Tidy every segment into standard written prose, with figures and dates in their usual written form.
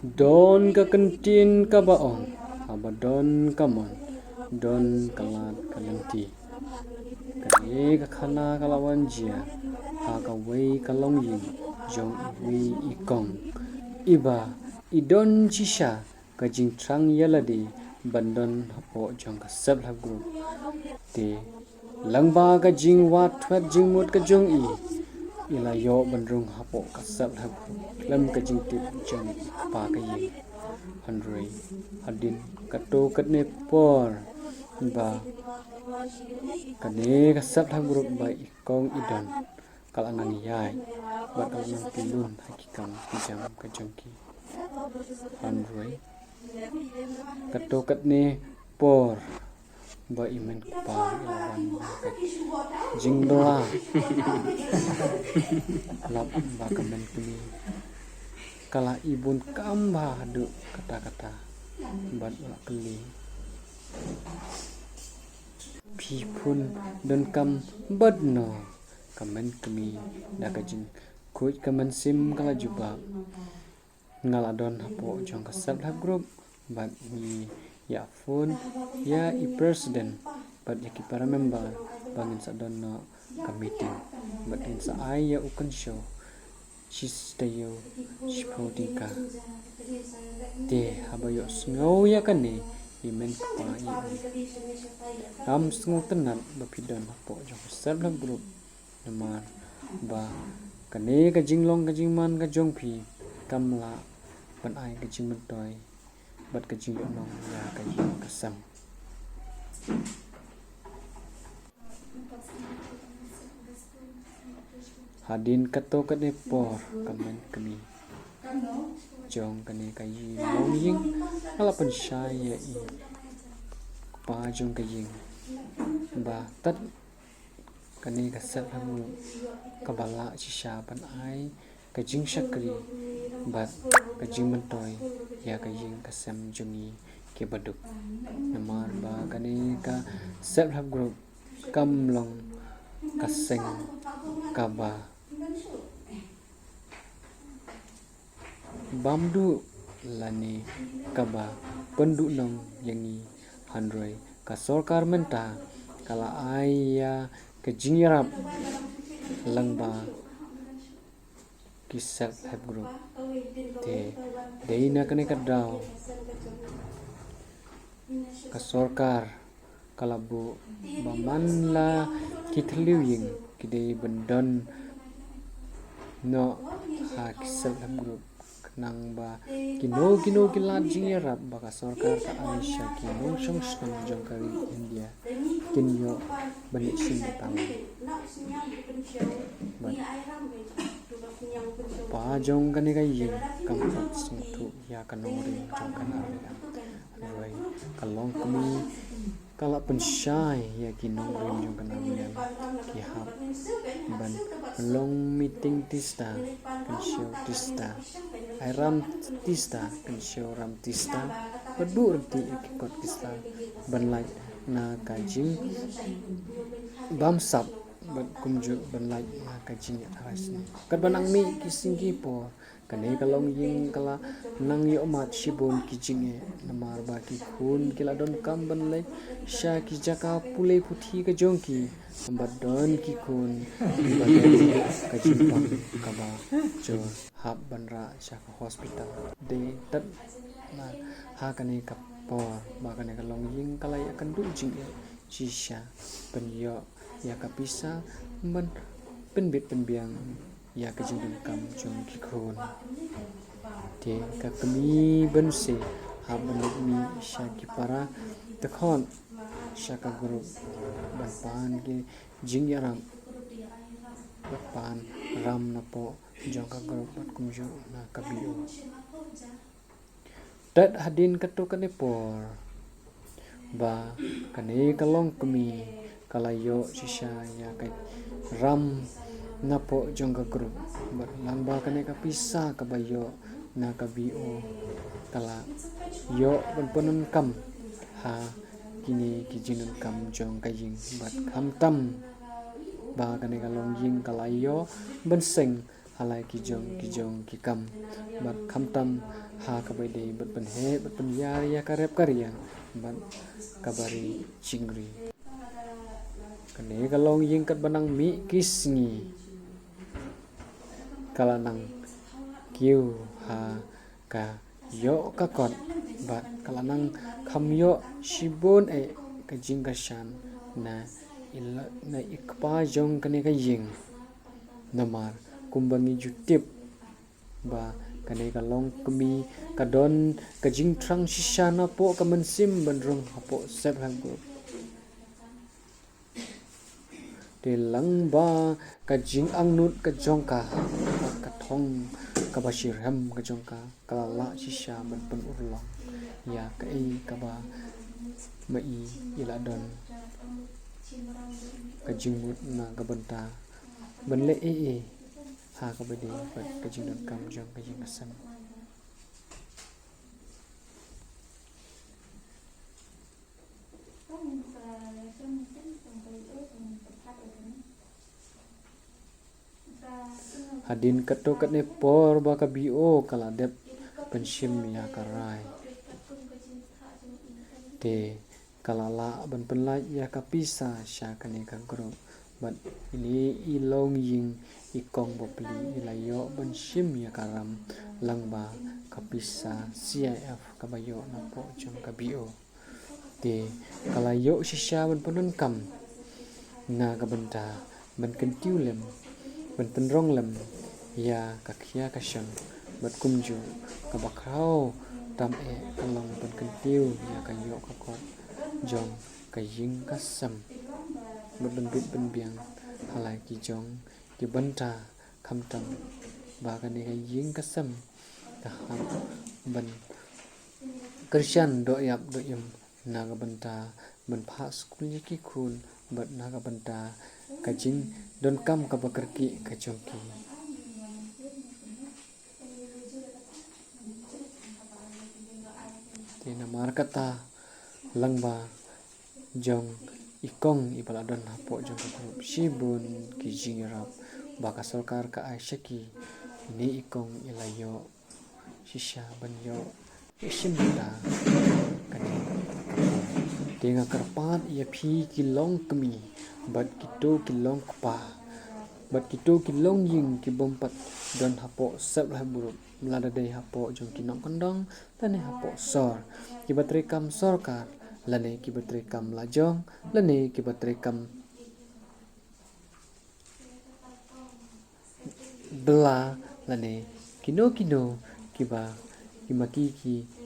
Don ka kentin ka baong, abadon kamon, don kalat kalenti. Kani ka khana kalawan jia, ha ka wei kalong yin, jong wei ikong. Iba idon chisha ka jing trang yaladi bandon hapo jong ka sab hab group. Te langba ka jing wat twat jing mut ka jong i. Ila yo bandrung hapo ka sab hab group. Lam ka jing tip jong pa ka yin. Handrei hadin kato katne por ba kane ka sab hab group ba ikong idon kalanang yai ba kalanang pilun hakikam kijam ka jongki. Handrei kato katne por ba imen pa ilawan ka jingdola lap ba kamen kini kala ibun kamba hadu kata-kata bad la keli pipun dan kam badno kamen kemi dakajing kuit kamen sim kala juba ngaladon hapo jong kasab hab group bad ni ya phone ya I president bad ya ki para member bangin sa don no ka meeting bad in sa ay ya ukan show Shistayo Shipodika Te habayo sngow ya kane imen pa i ram sngow tenat bapidon hapo jong sabla group namar ba kane ka jinglong ka jingman ka jongpi kamla ban ai ka jingmentoy bat ka jinglong ya ka jing kasam hadin kato kade por kamen kami jong kane kayi long ying alapan syaya I pa jong kaying ba tat kane kasat hamu kabala shisha pan ai kajing syakri bat kajing mentoy ya kaying kasam jongi ke baduk namar ba kane ka self help group kamlong kaseng kaba bamdu lani kaba pendu nong yangi handroi ka sorkar menta kala aya ke jingyarap langba ki self help group te deina kane kadaw ka sorkar kala bu bamanla kitliwing kide bendon no ha ki self help group nang ba kino kilat jingyarap baka sorkar ka Aisha kino shong shong jongkari India kinyo balik sin tang pa jong kane kayin kampat sungtu ya kanorin jong kanari roi kalong kami kala pensyai ya kinong rin jong kanari ki hap ban long meeting tista pensyo tista Ram tista pensyo ram tista berbur di ikut tista banlai na kajing bamsap ban kumju banlai na kajing arasni kadbanang mi kisinggi po kane kalong ying kala nang yo mat shibon kijinge namar ba ki khun kila don kam banlai sha ki jaka pulei puthi ka jongki ambadon ki khun kajing pang kaba jo hab banra shaka hospital de tat na ha kane kapor ba kane kalong ying kala ya kan du jing shisha penyo ya kapisa ban penbit penbiang ya kajing kam jong ki khun te ka kami bense ha banuk mi shaki para tekhon shaka group ban ke jing yaram pan ram na po jong ka group pat kumju na kabio dat hadin kato kane por ba kane kalong kami kalayo shisha ya kai ram napo jong ka group berlamba kane kapisa kabayo na kabio kala yo penpenun kam ha kini kijinun kam jong kaying bat kam tam ba kane kalong ying kalayo benseng halai ki jong ki kam bat kham tam ha ka bai dei bat ban he bat ban yar ya ka rep karya bat kabari chingri kane kalong ying kat banang mi kisngi kalanang kiu ha ka yo ka kot bat kalanang kham yo shibon ka jing ka shan na ikpa jong kane ka ying namar kumbangi jutip ba kane kalong kemi kadon ka jing trang shishana po ka mansim bandrong hapo sep ham ko de lang ba ka jing angnut ka jong ka thong ka bashir ham ka jong ka kalala shisha ban pun urlang ya ka ka ba mai ila don ka jing mut na ka banta ban le ha ka bade bat ka jing don kam jong ka jing asam hadin kato kat ne por ba ka bio kala dep penshim ya karai te kalala ban penlai ya ka pisa sha kane ka gro bat ini ilong ying ikong bopli ilayo ban shim ya karam langba kapisa CIF kabayo na po jong kabio te kalayo shisha ban penon kam na kabenta ban kentiu lem ban penrong lem ya kakia kasyang bat kumju kabakrao tam kalong ban kentiu ya kayo kakot jong kaying kasam ban bit ban biang halai ki jong ki banta khamtam ba ka ne ying kasam ka ham ban krishan do yap do yam na ga banta ban pha school ki khun bat na ga banta ka jing don kam ka bakar ki ka jong ki tina markata langba jong ikong ibaladon hapo jong ka shibun ki jingrap baka sarkar ka aishaki ni ikong ilayo shisha banyo ishimta kani tinga karpat ya phi kilong kemi bat kito kilong kpa bat kito kilong ying ki bompat don hapo sab lah buruk melada dei hapo jong kinong kondong tane hapo sor ki batrekam sarkar lane ki batrekam lajong lane ki batrekam bela lane kino kiba kimaki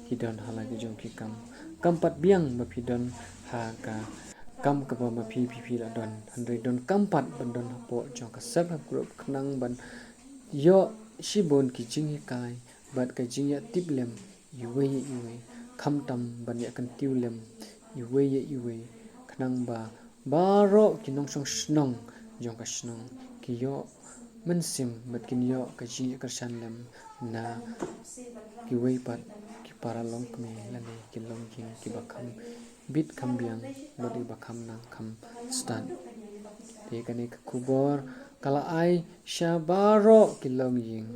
kidon halagi jong kikam kampat biang mapidon ha ka kam ka ba mapi la don handre don kampat bandon hapo jong ka sab group knang ban yo shibon ki jing kai bat ka jing ya tiplem iwe khamtam ban ya kan tiulem iwe knang ba baro kinong song snong jong ka snong ki yo mensim bat kin yo ka jing ka shanlem na ki wei pat ki para long kme lane ki long king ki bakam bit kambiang bodi bakam nang kam stan te kane kubor kala ai shabaro ki long ying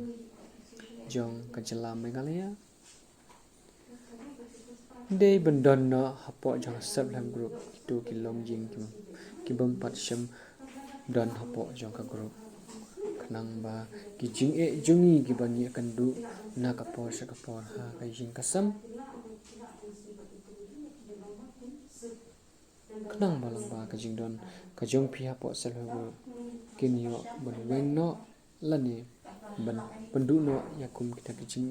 jong ka jela megalaya de bandon no hapo jong sab lam group itu ki long ying ki bompat sham don hapo jong ka group nang ba ki jing jungi ki bani akan du na kapor sa kapor ha kai jing kasam nang balang ba ka jing don ka jong phi hapo sel ho kin yo ban weng no lani ban pendu no yakum kita ki jing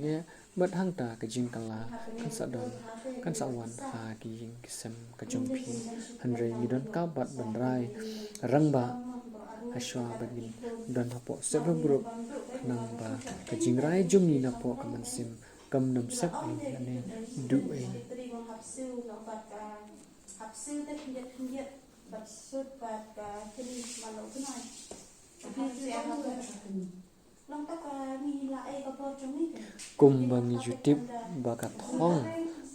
bat hang ta ka jing kala kan sa don kan sa wan ha ki jing kisam ka jong phi hanre mi don ka bat ban rai rang ba aswa bagin don hapo several group nang ba ka jingrai jumni na po kamansim kam nam sak ane du kumbangi jutip baka thong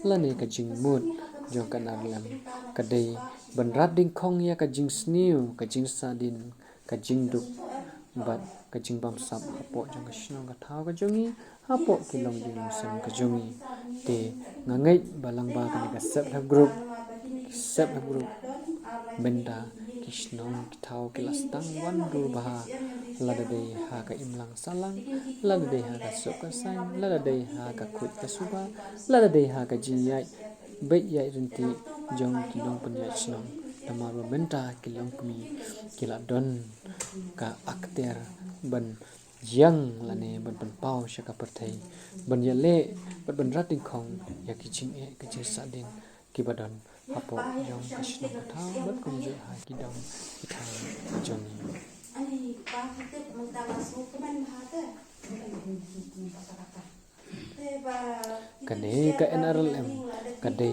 lane ka jingmut jong kanarlam kadai ban rat ding khong ya ka jing sniu ka jing sadin ka jing duk bat kajing bam sap hapo jong kashnong ka thau ka jongi hapo kilong jing sam ka jongi te ngangai balang ba ka ka sep ha group benda kishnong thau kilastang wan dur bah lada dei ha ka imlang salang lada dei ha ka sok ka sang lada dei ha ka khut ka suba lada dei ha ka jinyai bai yai runti jong kilong pen yai snong tamar benda kilong kmi kila don ka akter ban yang lane ban ban pau shaka perthai ban yale ban rating khong ya kiching e kiching sadin kibadon hapo jong kashnong ka thau bat kum je ha kidong kithang jong ani pa kita mentang asu keman hata kane ka NRLM kade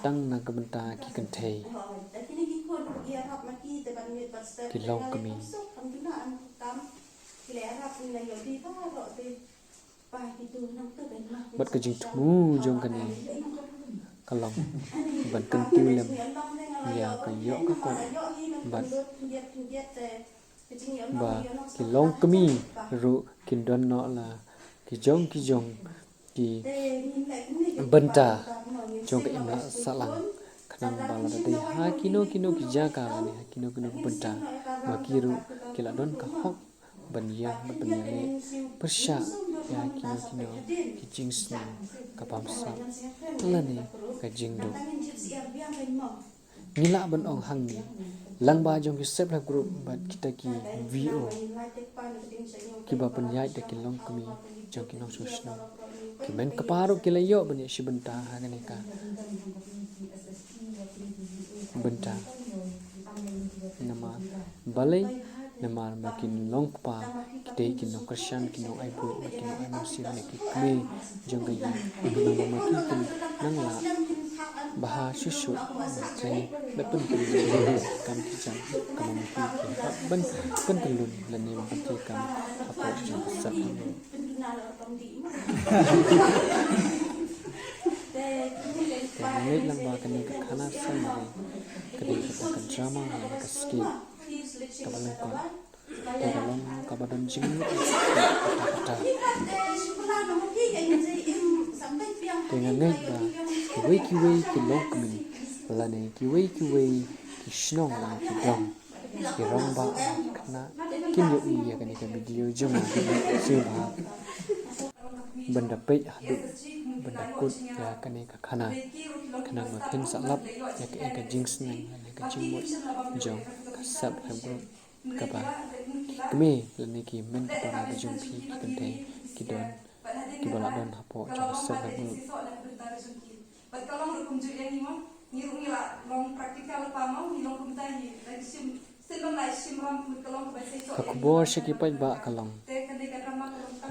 tang na kabenta ki kanthei kilong kami bat ka jing thu jong kane kalong ban kan tiulem ya ka yo ka ko bat ba kilong kami ru kindon no la kijong ki benta jong ka imla salang khanang bala dei ha kino ki jaga ni ha kino benta ba kiru kila don ka hok ban ya ban ya persya ya kino ki jingsna ka pamsa lani ka jingdu nila ban ong hang ni lang ba jong ki sep la group bat kita ki vo ki ba pan yai de kilong kami jong ki nong susno ki men kaparo kilayo ban si benta ha ne ka benta nama balai nama makin long pa kite kino krisyan kino ai pu kino ai masih ne ki kme jong ga yi nama makin nang la baha susu saya betul kam kijang kam mungkin ban telun lani mungkin kam apa jong sat ini lang ba kani ka khana sang ni kadi ka drama ka skill kabalang ko kabalang kabadan jing kata dengan ngai ba ki wei ki long kami lane ki wei ki shnong la ki dong ki rong ba kana kin yo iya kani ka video jong ki ba benda pe hadu benda kut ya kani ka khana ma khin salap ya ka jinx nang ne ka chimot jong ka sab ha group ka ba kme lane ki men ka ba jong phi ki kante ki don ki bala don hapo jong sab ha group But kalau hukum juga ni mah, ni la long praktikal apa mau ni long kumtai ni, lagi sim lai sim ram kalau bahasa itu. Kakubor sikipai ba kalong.